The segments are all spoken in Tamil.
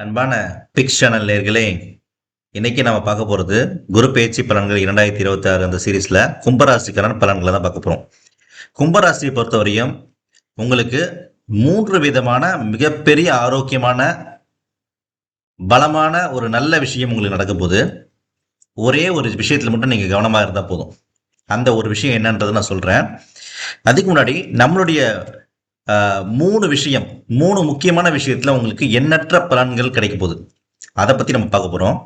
அன்பான பிக்ஸ் சேனல் நேயர்களே, இன்னைக்கு நம்ம பார்க்க போறது குரு பெயர்ச்சி பலன்கள் 2026 அந்த சீரீஸ்ல கும்பராசிக்கான பலன்களை தான் பார்க்க போறோம். கும்பராசியை பொறுத்தவரையும் உங்களுக்கு 3 விதமான மிகப்பெரிய ஆரோக்கியமான பலமான ஒரு நல்ல விஷயம் உங்களுக்கு நடக்க போகுது. ஒரே ஒரு விஷயத்துல மட்டும் நீங்க கவனமா இருந்தா போதும். அந்த ஒரு விஷயம் என்னன்றதை நான் சொல்றேன். அதுக்கு முன்னாடி நம்மளுடைய 3 முக்கியமான விஷயத்துல உங்களுக்கு எண்ணற்ற பலன்கள் கிடைக்க போகுது. அதை பத்தி நம்ம பார்க்க போறோம்.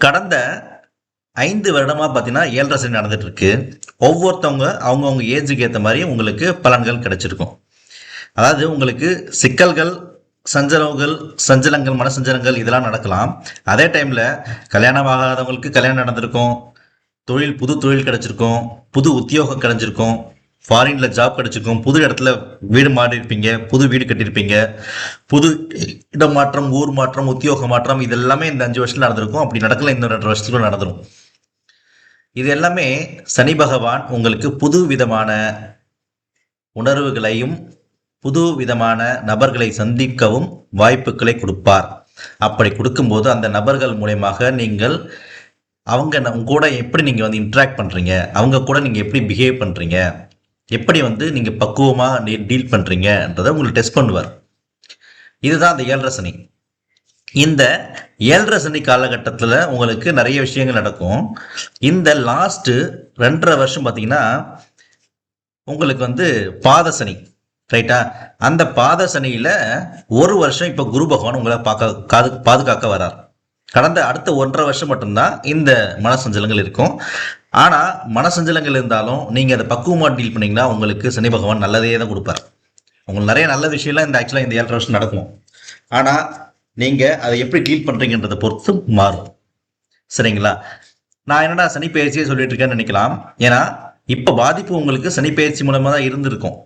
கடந்த 5 வருடமா பார்த்தீங்கன்னா 7.5 சனி நடந்துட்டு இருக்கு. ஒவ்வொருத்தவங்க அவங்கவுங்க ஏஜுக்கு ஏற்ற மாதிரி உங்களுக்கு பலன்கள் கிடைச்சிருக்கும். அதாவது உங்களுக்கு சிக்கல்கள், சஞ்சலங்கள், மனசஞ்சலங்கள் இதெல்லாம் நடக்கலாம். அதே டைம்ல கல்யாணம் ஆகாதவங்களுக்கு கல்யாணம் நடந்திருக்கும், புது தொழில் கிடைச்சிருக்கும், புது உத்தியோகம் கிடைச்சிருக்கும், ஃபாரின்ல ஜாப் கிடைச்சிருக்கும், புது இடத்துல வீடு மாறி இருப்பீங்க, புது வீடு கட்டியிருப்பீங்க, புது இடம் மாற்றம், ஊர் மாற்றம், உத்தியோக மாற்றம், இது எல்லாமே இந்த 5 வருஷத்துல நடந்திருக்கும். அப்படி நடக்கல இந்த 2 வருஷத்துக்குள்ள நடந்துடும். இது எல்லாமே சனி பகவான் உங்களுக்கு புது விதமான உணர்வுகளையும் புது விதமான நபர்களை சந்திக்கவும் வாய்ப்புகளை கொடுப்பார். அப்படி கொடுக்கும்போது அந்த நபர்கள் மூலமாக நீங்கள் அவங்க கூட எப்படி நீங்க வந்து இன்ட்ராக்ட் பண்றீங்க, அவங்க கூட நீங்க எப்படி பிஹேவ் பண்றீங்க, எப்படி வந்து நீங்க பக்குவமா டீல் பண்றீங்கன்றதை உங்களுக்கு டெஸ்ட் பண்ணுவார். இதுதான் அந்த 7.5 சனி. இந்த 7.5 சனி காலகட்டத்தில் உங்களுக்கு நிறைய விஷயங்கள் நடக்கும். இந்த லாஸ்ட் 2.5 வருஷம் பார்த்தீங்கன்னா உங்களுக்கு வந்து பாத சனி, ரைட்டா? அந்த பாத சனியில ஒரு வருஷம் இப்ப குரு பகவான் உங்களை பாதுகாக்க வரார். கடந்த அடுத்த 1.5 வருஷம் மட்டும்தான் இந்த மனசஞ்சலங்கள் இருக்கும். ஆனா மனசஞ்சலங்கள் இருந்தாலும் நீங்க அதை பக்குவமா டீல் பண்ணீங்கன்னா உங்களுக்கு சனி பகவான் நல்லதே தான் கொடுப்பார். உங்களுக்கு நிறைய நல்ல விஷயம்லாம் இந்த 7.5 வருஷம் நடக்கும். ஆனா நீங்க அதை எப்படி டீல் பண்றீங்கன்றதை பொறுத்து மாறும். சரிங்களா? நான் என்னடா சனி பயிற்சியே சொல்லிட்டு இருக்கேன்னு நினைக்கலாம். ஏன்னா இப்ப பாதிப்பு உங்களுக்கு சனி பயிற்சி மூலமா தான் இருந்திருக்கும்.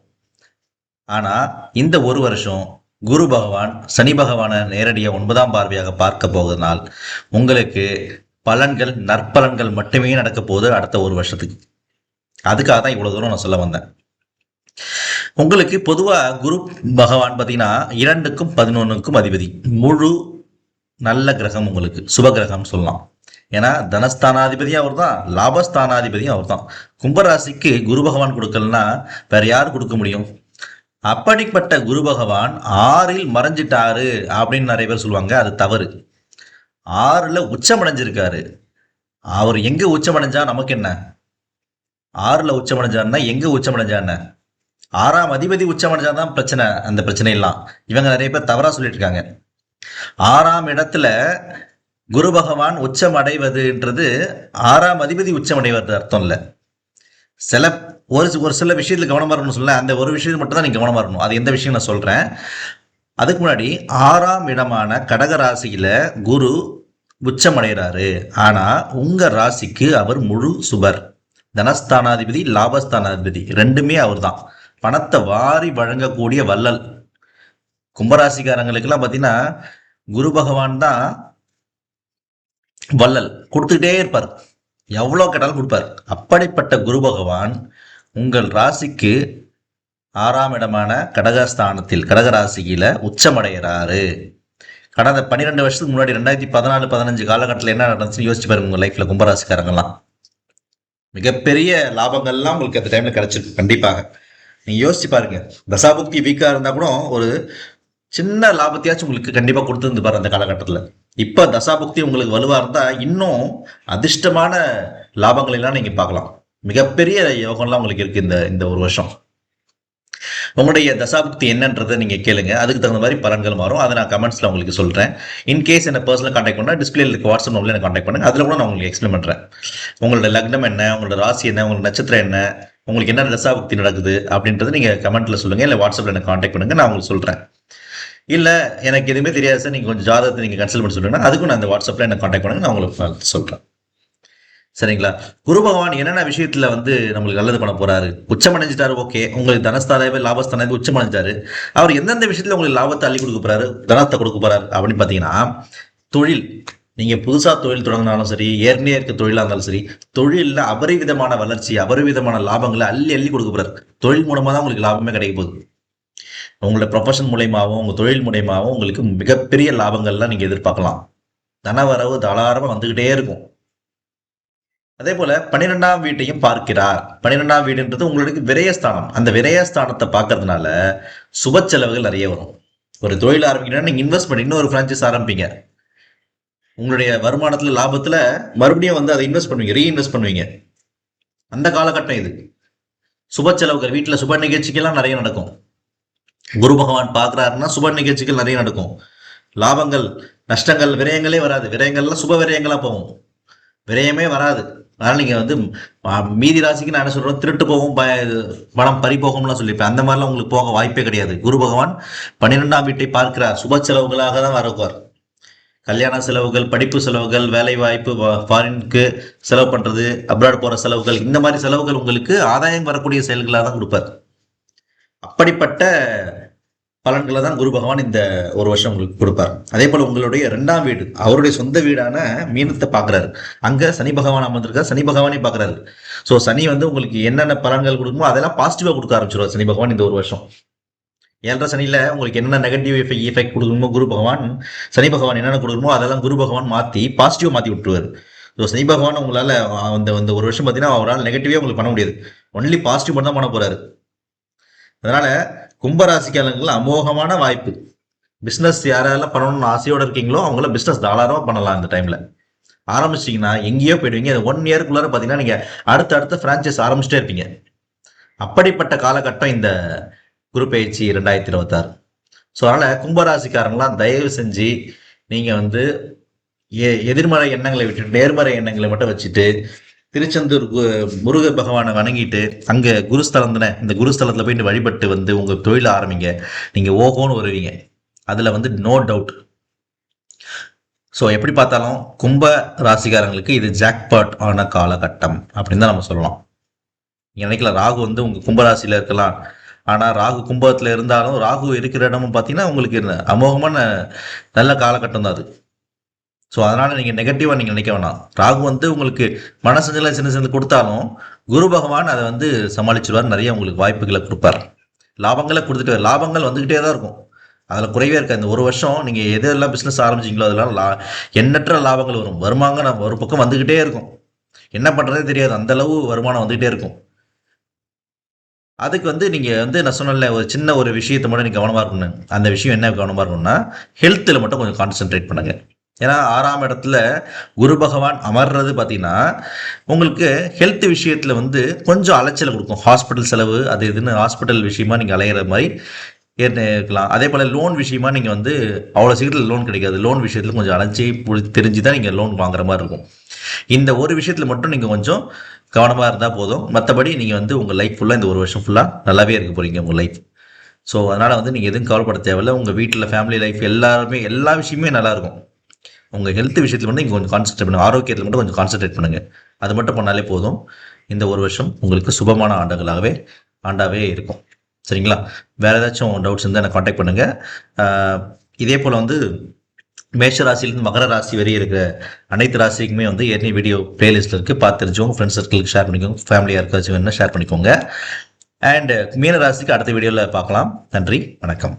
ஆனா இந்த ஒரு வருஷம் குரு பகவான் சனி பகவானை நேரடியாக 9ஆம் பார்வையாக பார்க்க போவதனால் உங்களுக்கு பலன்கள், நற்பலன்கள் மட்டுமே நடக்க போகுது அடுத்த ஒரு வருஷத்துக்கு. அதுக்காக தான் இவ்வளவு தூரம் நான் சொல்ல வந்தேன். உங்களுக்கு பொதுவா குரு பகவான் பார்த்தீங்கன்னா 2க்கும் 11க்கும் அதிபதி, முழு நல்ல கிரகம், உங்களுக்கு சுப கிரகம் சொல்லலாம். ஏன்னா தனஸ்தானாதிபதியும் அவர் தான், லாபஸ்தானாதிபதியும் அவர் தான். கும்பராசிக்கு குரு பகவான் கொடுக்கலன்னா வேற யார் கொடுக்க முடியும்? அப்படிப்பட்ட குரு பகவான் 6ல் மறைஞ்சிட்டாரு அப்படின்னு நிறைய பேர் சொல்லுவாங்க. அது தவறு. 6ல் உச்சமடைஞ்சிருக்காரு. அவர் எங்க உச்சமடைஞ்சா நமக்கு என்ன? 6ல் உச்சமடைஞ்சாருன்னா எங்க உச்சமடைஞ்சான்னு? 6ஆம் அதிபதி உச்சமடைஞ்சாதான் பிரச்சனை. அந்த பிரச்சனை எல்லாம் இவங்க நிறைய பேர் தவறா சொல்லிட்டு இருக்காங்க. 6ஆம் இடத்துல குரு பகவான் உச்சம் அடைவதுன்றது 6ஆம் அதிபதி உச்சம் அடைவது அர்த்தம் இல்லை. ஒரு சில விஷயத்துல கவனமா இருக்கணும் சொல்ல, அந்த ஒரு விஷயத்துல மட்டும் தான் நீங்க கவனமா இருக்கணும். அது எந்த விஷயம் நான் சொல்றேன். அதுக்கு முன்னாடி 6ஆம் இடமான கடக ராசியில குரு உச்சம் அடைகிறாரு. ஆனா உங்க ராசிக்கு அவர் முழு சுபர். தனஸ்தானாதிபதி, லாபஸ்தானாதிபதி ரெண்டுமே அவர் தான். பணத்தை வாரி வழங்கக்கூடிய வள்ளல். கும்பராசிக்காரங்களுக்கு எல்லாம் பாத்தீங்கன்னா குரு பகவான் தான் வள்ளல். கொடுத்துட்டே இருப்பார், எவ்வளவு கேட்டாலும் கொடுப்பார். அப்படிப்பட்ட குரு பகவான் உங்கள் ராசிக்கு 6ஆம் இடமான கடகஸ்தானத்தில், கடகராசியில உச்சமடைகிறாரு. கடந்த 12 வருஷத்துக்கு முன்னாடி 2014-15 காலகட்டத்தில் என்ன நடந்துச்சுன்னு யோசிச்சு பாருங்க. உங்க லைஃப்ல கும்பராசிக்காரங்கெல்லாம் மிகப்பெரிய லாபங்கள்லாம் உங்களுக்கு அந்த டைம்ல கிடைச்சிருக்கு. கண்டிப்பாக நீங்க யோசிச்சு பாருங்க. தசாபுக்தி வீக்கா இருந்தா கூட ஒரு சின்ன லாபத்தையாச்சும் உங்களுக்கு கண்டிப்பா கொடுத்துருந்து பாரு அந்த காலகட்டத்தில். இப்ப தசாபுக்தி உங்களுக்கு வலுவா இருந்தா இன்னும் அதிர்ஷ்டமான லாபங்கள் எல்லாம் நீங்க பார்க்கலாம். மிகப்பெரிய யோகம்லாம் உங்களுக்கு இருக்கு இந்த ஒரு வருஷம். உங்களுடைய தசாபுக்தி என்னன்றதை நீங்க கேளுங்க. அதுக்கு தகுந்த மாதிரி பலன்கள் மாறும். அதை நான் கமெண்ட்ஸ்ல உங்களுக்கு சொல்றேன். இன்கேஸ் என்ன பர்சனல் கான்டாக்ட் பண்ணா டிஸ்பிளேல இருக்க வாட்ஸ்அப் நம்பர்ல எனக்கு கான்டாக்ட் பண்ணுங்க. அதுல கூட நான் உங்களுக்கு எக்ஸ்பிளைன் பண்றேன். உங்களோட லக்னம் என்ன, உங்களோட ராசி என்ன, உங்களோட நட்சத்திரம் என்ன, உங்களுக்கு என்ன தசாபுக்தி நடக்குது அப்படின்றது நீங்க கமெண்ட்ல சொல்லுங்க. இல்லை வாட்ஸ்அப்ல எனக்கு கான்டாக்ட் பண்ணுங்க, நான் உங்களுக்கு சொல்றேன். இல்ல எனக்கு எதுவுமே தெரியாது சார், நீங்க கொஞ்சம் ஜாதகத்தை நீங்க கன்சல்ட் பண்ணி சொல்லுங்கன்னா அதுக்கும் நான் இந்த வாட்ஸ்அப்ல என்ன கான்டாக்ட் பண்ணுங்க, நான் உங்களுக்கு சொல்றேன். சரிங்களா? குரு பகவான் என்னென்ன விஷயத்துல வந்து நம்மளுக்கு நல்லது பண்ண போறாரு? உச்சமடைஞ்சிட்டாரு, ஓகே. உங்களுக்கு தனஸ்தானாதிபதி, லாபஸ்தானாதிபதி உச்சமடைஞ்சாரு. அவர் எந்தெந்த விஷயத்துல உங்களுக்கு லாபத்தை அள்ளி கொடுக்க போறாரு, தனத்தை கொடுக்க போறாரு அப்படின்னு பாத்தீங்கன்னா, தொழில். நீங்க புதுசா தொழில் தொடங்கினாலும் சரி, ஏற்கனவே இருக்க தொழிலா இருந்தாலும் சரி, தொழில்ல அபரிவிதமான வளர்ச்சி, அபரிவிதமான லாபங்களை அள்ளி அள்ளி கொடுக்க போறாரு. தொழில் மூலமா தான் உங்களுக்கு லாபமே கிடைக்க போகுது. உங்களோட ப்ரொஃபஷன் மூலயமாவும் உங்கள் தொழில் மூலயமாவும் உங்களுக்கு மிகப்பெரிய லாபங்கள்லாம் நீங்கள் எதிர்பார்க்கலாம். தனவரவு தாராளமாக வந்துக்கிட்டே இருக்கும். அதே போல 12ஆம் வீட்டையும் பார்க்கிறார். 12ஆம் வீடுன்றது உங்களுக்கு விரயஸ்தானம். அந்த விரயஸ்தானத்தை பார்க்கறதுனால சுப செலவுகள் நிறைய வரும். ஒரு தொழில் ஆரம்பிக்கிறீங்கன்னா நீங்க இன்வெஸ்ட் பண்ணி இன்னொரு பிரான்ச்சைஸ் ஆரம்பிப்பீங்க. உங்களுடைய வருமானத்துல லாபத்துல மறுபடியும் வந்து அதை இன்வெஸ்ட் பண்ணுவீங்க, ரீஇன்வெஸ்ட் பண்ணுவீங்க. அந்த காலகட்டம் இது. சுப செலவுகள் வீட்டுல சுப நிகழ்ச்சிகள்லாம் நிறைய நடக்கும். குரு பகவான் பார்க்கிறாருன்னா சுப நிகழ்ச்சிகள் நிறைய நடக்கும். லாபங்கள், நஷ்டங்கள், விரயங்களே வராது. விரயங்கள்லாம் சுப விரயங்களா போகும். விரயமே வராது. அதனால நீங்க வந்து மீதி ராசிக்கு நான் என்ன சொல்றேன், திருட்டு போகும், பணம் பறி போகும்லாம் சொல்லியிருப்பேன். அந்த மாதிரிலாம் உங்களுக்கு போக வாய்ப்பே கிடையாது. குரு பகவான் 12ஆம் வீட்டை பார்க்கிறார். சுப செலவுகளாக தான் வருவார். கல்யாண செலவுகள், படிப்பு செலவுகள், வேலை வாய்ப்பு, ஃபாரினுக்கு செலவு பண்றது, அப்ராட் போற செலவுகள், இந்த மாதிரி செலவுகள் உங்களுக்கு ஆதாயம் வரக்கூடிய செயல்களாக தான் கொடுப்பார். அப்படிப்பட்ட பலன்களை தான் குரு பகவான் இந்த ஒரு வருஷம் உங்களுக்கு கொடுப்பார். அதே போல உங்களுடைய 2ஆம் வீடு, அவருடைய சொந்த வீடான மீனத்தை பார்க்கிறாரு. அங்க சனி பகவான் அமர்ந்திருக்கார். சனி பகவானே பார்க்கிறாரு. ஸோ சனி வந்து உங்களுக்கு என்னென்ன பலன்கள் கொடுக்குமோ அதெல்லாம் பாசிட்டிவா கொடுக்க ஆரம்பிச்சிருவார் சனி பகவான் இந்த ஒரு வருஷம். 7.5 சனியில உங்களுக்கு என்னென்ன நெகட்டிவ் எஃபெக்ட் கொடுக்கணுமோ குரு பகவான், சனி பகவான் என்னென்ன கொடுக்கணுமோ அதெல்லாம் குரு பகவான் மாற்றி பாசிட்டிவ் மாற்றி விட்டுருவார். ஸோ சனி பகவான் உங்களால் அந்த ஒரு வருஷம் பார்த்தீங்கன்னா அவரால் நெகட்டிவே உங்களுக்கு பண்ண முடியாது. ஒன்லி பாசிட்டிவ் மட்டும் தான் பண்ண போறாரு. அதனால கும்பராசிக்காரங்களுக்கு அமோகமான வாய்ப்பு. பிஸ்னஸ் யாரெல்லாம் பண்ணணும்னு ஆசையோடு இருக்கீங்களோ அவங்கள பிஸ்னஸ் தாராளமாக பண்ணலாம். இந்த டைம்ல ஆரம்பிச்சிட்டிங்கன்னா எங்கேயோ போயிடுவீங்க. 1 இயர்க்குள்ளார பார்த்தீங்கன்னா நீங்கள் அடுத்த ஃப்ரான்ச்சைஸ் ஆரம்பிச்சிட்டே இருப்பீங்க. அப்படிப்பட்ட காலகட்டம் இந்த குரு பயிற்சி 2026. ஸோ அதனால் கும்பராசிக்காரங்களாம் தயவு செஞ்சு நீங்கள் வந்து எதிர்மறை எண்ணங்களை விட்டு நேர்மறை எண்ணங்களை மட்டும் வச்சுட்டு திருச்செந்தூர் முருக பகவானை வணங்கிட்டு அங்கே குருஸ்தலம் தானே, இந்த குருஸ்தலத்தில் போயிட்டு வழிபட்டு வந்து உங்கள் தொழிலை ஆரம்பிங்க. நீங்கள் ஓகோன்னு வருவீங்க. அதில் வந்து நோ டவுட். ஸோ எப்படி பார்த்தாலும் கும்ப ராசிக்காரங்களுக்கு இது ஜாக்பாட் ஆன காலகட்டம் அப்படின்னு தான் நம்ம சொல்லலாம். நினைக்கல ராகு வந்து உங்கள் கும்பராசியில் இருக்கலாம். ஆனால் ராகு கும்பத்தில் இருந்தாலும் ராகு இருக்கிற இடமும் பார்த்தீங்கன்னா உங்களுக்கு அமோகமான நல்ல காலகட்டம் தான் அது. ஸோ அதனால் நீங்கள் நெகட்டிவாக நீங்கள் நினைக்க வேணாம். ராகு வந்து உங்களுக்கு மனசஞ்சல சின்ன கொடுத்தாலும் குரு பகவான் அதை வந்து சமாளிச்சிருவார். நிறைய உங்களுக்கு வாய்ப்புகளை கொடுப்பார். லாபங்களை கொடுத்துட்டு லாபங்கள் வந்துக்கிட்டே தான் இருக்கும். அதில் குறைவே இருக்காது. இந்த ஒரு வருஷம் நீங்கள் எதெல்லாம் பிஸ்னஸ் ஆரம்பிச்சிங்களோ அதெல்லாம் எண்ணற்ற லாபங்கள் வரும். வருமானம் ஒரு பக்கம் வந்துக்கிட்டே இருக்கும். என்ன பண்ணுறதே தெரியாது, அந்த அளவு வருமானம் வந்துக்கிட்டே இருக்கும். அதுக்கு வந்து நீங்கள் வந்து நான் சொன்னல ஒரு சின்ன ஒரு விஷயத்தை மட்டும் நீங்கள் கவனமாக இருக்கணும். அந்த விஷயம் என்ன கவனமாக இருக்கணும்னா ஹெல்த்தில் மட்டும் கொஞ்சம் கான்சென்ட்ரேட் பண்ணுங்க. ஏன்னா 6ஆம் இடத்துல குரு பகவான் அமர்றது பார்த்தீங்கன்னா உங்களுக்கு ஹெல்த் விஷயத்தில் வந்து கொஞ்சம் அலைச்சலை கொடுக்கும். ஹாஸ்பிட்டல் செலவு அது இதுன்னு ஹாஸ்பிட்டல் விஷயமா நீங்கள் அலையிற மாதிரி இருக்கலாம். அதே போல் லோன் விஷயமா நீங்கள் வந்து அவ்வளோ சீக்கிரத்தில் லோன் கிடைக்காது. லோன் விஷயத்தில் கொஞ்சம் அலைஞ்சி தெரிஞ்சு தான் நீங்கள் லோன் வாங்குற மாதிரி இருக்கும். இந்த ஒரு விஷயத்தில் மட்டும் நீங்கள் கொஞ்சம் கவனமாக இருந்தால் போதும். மற்றபடி நீங்கள் வந்து உங்கள் லைஃப் ஃபுல்லாக இந்த ஒரு வருஷம் ஃபுல்லாக நல்லாவே இருக்க போகிறீங்க உங்கள் லைஃப். ஸோ அதனால் வந்து நீங்கள் எதுவும் கவலைப்பட தேவையில்லை. உங்கள் வீட்டில் ஃபேமிலி லைஃப் எல்லா விஷயமே நல்லாயிருக்கும். உங்கள் ஹெல்த் விஷயத்தில் வந்து நீங்கள் கொஞ்சம் கான்சன்ட்ரேட் பண்ணுங்கள். ஆரோக்கியத்தில் மட்டும் கொஞ்சம் கான்சன்ட்ரேட் பண்ணுங்கள். அது மட்டும் பண்ணாலே போதும். இந்த ஒரு வருஷம் உங்களுக்கு சுபமான ஆண்டாகவே இருக்கும். சரிங்களா? வேறு ஏதாச்சும் டவுட்ஸ் இருந்தால் எனக்கு காண்டாக்ட் பண்ணுங்கள். இதே போல் வந்து மேஷ ராசியிலிருந்து மகர ராசி வரை இருக்கிற அனைத்து ராசிக்குமே வந்து ஏற்கனவே வீடியோ பிளேலிஸ்ட்டில் இருக்குது. பார்த்து தெரிஞ்சவங்க ஃப்ரெண்ட்ஸ் சர்க்கிளுக்கு ஷேர் பண்ணிக்கோங்க. ஃபேமிலியாக இருக்காச்சும் வேணும்னா ஷேர் பண்ணிக்கோங்க. அண்ட் மீன ராசிக்கு அடுத்த வீடியோவில் பார்க்கலாம். நன்றி, வணக்கம்.